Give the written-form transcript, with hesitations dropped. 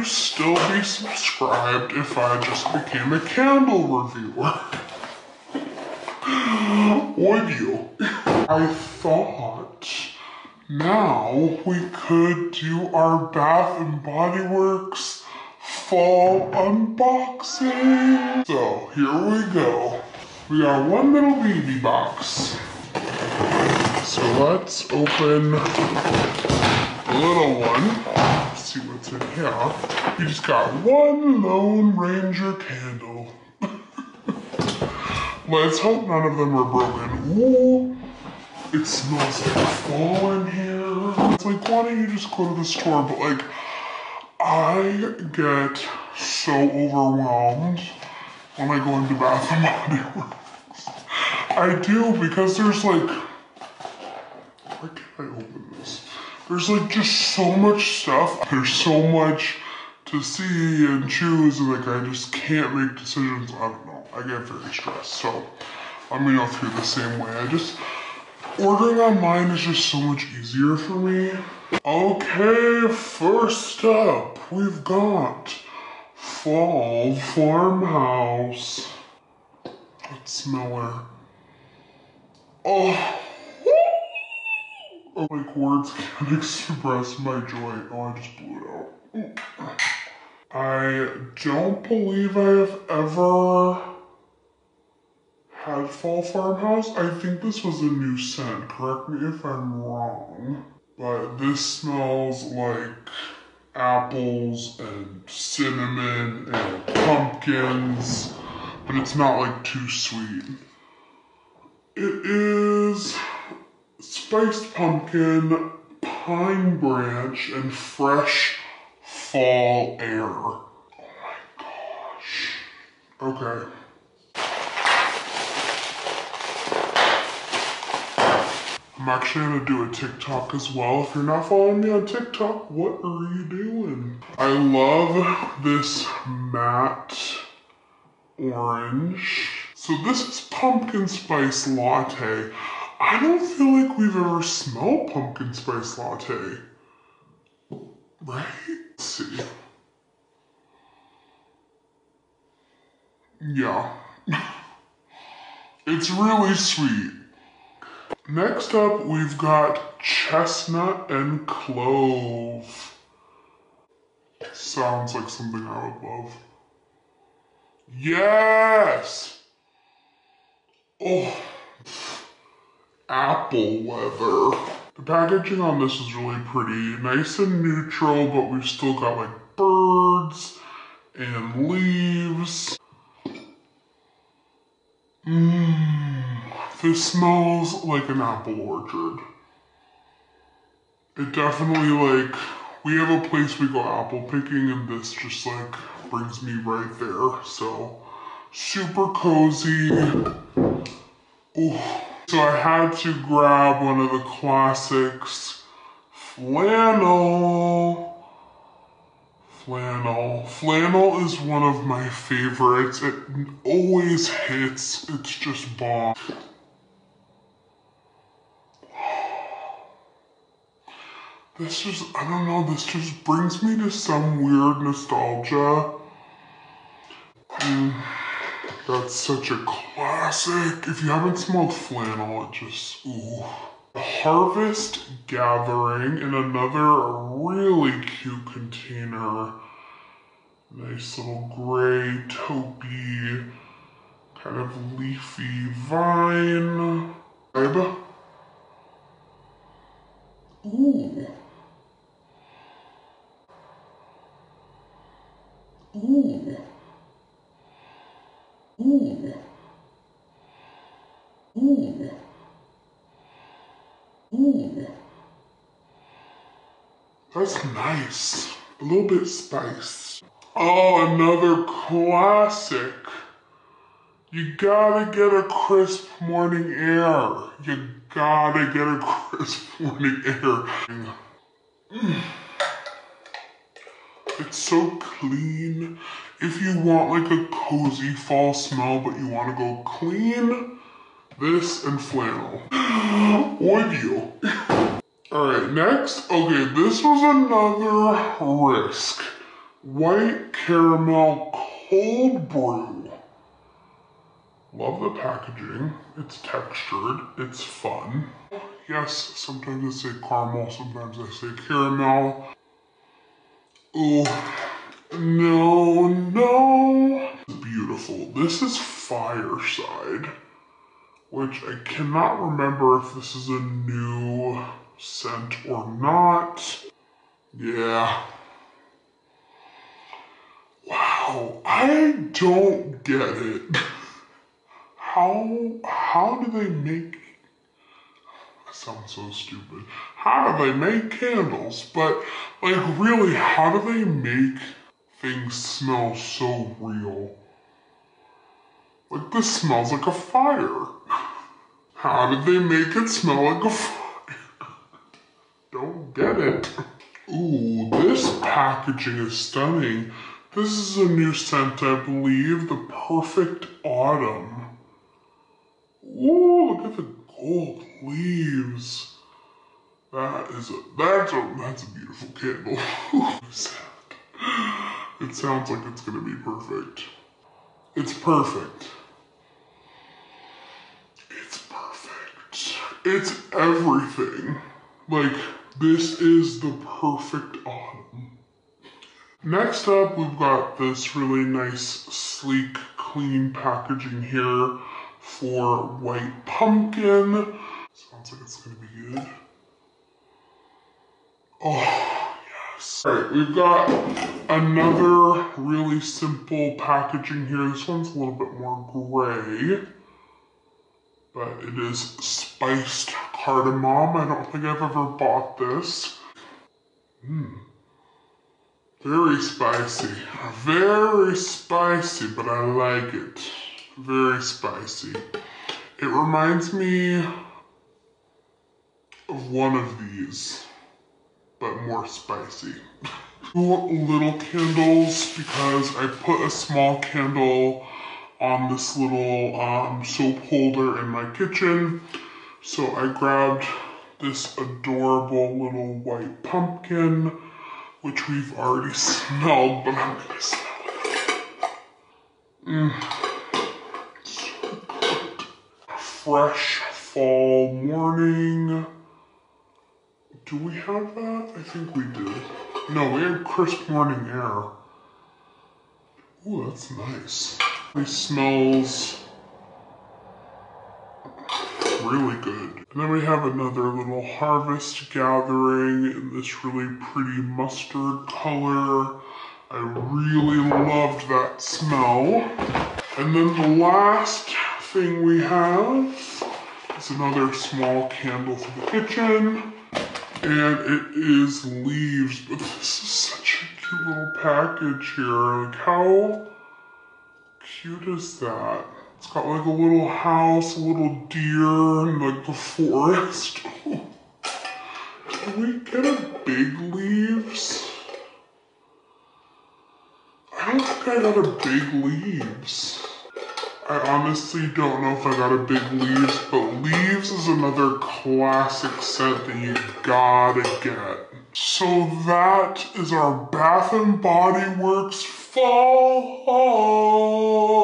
you still be subscribed if I just became a candle reviewer? Would you? I thought now we could do our Bath and Body Works fall unboxing. So here we go. We got one little baby box. So let's open the little one. Let's see what's in here. We just got one Lone Ranger candle. Let's hope none of them are broken. Ooh, it smells like fall in here. It's like, why don't you just go to the store? But like, I get so overwhelmed when I go into Bath and Body Works. I do, because there's like, why can't I open this? There's like just so much stuff. There's so much to see and choose, and like I just can't make decisions. I don't know. I get very stressed. So let me know if you're the same way. Ordering online is just so much easier for me. Okay, first up, we've got Fall Farmhouse. Let's smell her. Oh, like words can't express my joy. Oh, I just blew it out. I don't believe I have ever had Fall Farmhouse. I think this was a new scent. Correct me if I'm wrong. But this smells like apples and cinnamon and pumpkins, but it's not like too sweet. It is spiced pumpkin, pine branch, and fresh fall air. Oh my gosh. Okay. I'm actually gonna do a TikTok as well. If you're not following me on TikTok, what are you doing? I love this matte orange. So this is pumpkin spice latte. I don't feel like we've ever smelled pumpkin spice latte. Right? Let's see. Yeah. It's really sweet. Next up, we've got chestnut and clove. Sounds like something I would love. Yes! Oh, apple leather. The packaging on this is really pretty. Nice and neutral, but we've still got like birds and leaves. This smells like an apple orchard. It definitely, like, we have a place we go apple picking, and this just like brings me right there. So super cozy. Ooh. So I had to grab one of the classics, flannel. Flannel is one of my favorites. It always hits. It's just bomb. This just, I don't know, this just brings me to some weird nostalgia. That's such a classic. If you haven't smelled flannel, it just, ooh. Harvest Gathering in another really cute container. Nice little gray, taupey, kind of leafy vine vibe. Ooh. Ooh. Ooh. Ooh. Ooh. That's nice. A little bit spiced. Oh, another classic. You gotta get a crisp morning air. You gotta get a crisp morning air. It's so clean. If you want like a cozy fall smell, but you want to go clean, this and flannel. Would you? All right, next. Okay, this was another risk. white caramel cold brew. Love the packaging. It's textured. It's fun. Yes, sometimes I say caramel, sometimes I say caramel. Oh, no, no. Beautiful. This is Fireside, which I cannot remember if this is a new scent or not. Yeah. Wow, I don't get it. How do they make, I sound so stupid. How do they make candles? But like really, how do they make things smell so real? Like this smells like a fire. How did they make it smell like a fire? Don't get it. Ooh, this packaging is stunning. This is a new scent, I believe, the Perfect Autumn. Ooh, look at the gold leaves. That's a beautiful candle. It sounds like it's gonna be perfect. It's perfect. It's perfect. It's everything. Like, this is the perfect autumn. Next up, we've got this really nice, sleek, clean packaging here for white pumpkin. Sounds like it's gonna be good. Oh, yes. All right, we've got another really simple packaging here. This one's a little bit more gray, but it is spiced cardamom. I don't think I've ever bought this. Very spicy. Very spicy, but I like it. Very spicy. It reminds me of one of these, but more spicy. Two little candles because I put a small candle on this little soap holder in my kitchen. So I grabbed this adorable little white pumpkin, which we've already smelled, but I'm gonna smell it. So good. Fresh fall morning. Do we have that? I think we do. No, we had crisp morning air. Ooh, that's nice. It smells really good. And then we have another little harvest gathering in this really pretty mustard color. I really loved that smell. And then the last thing we have is another small candle for the kitchen. And it is leaves, but this is such a cute little package here. Like, how cute is that? It's got like a little house, a little deer, and like the forest. Can we get a big leaves? I don't think I got a big leaves. I honestly don't know if I got a big leaves, but leaves is another classic scent that you gotta get. So that is our Bath & Body Works fall haul.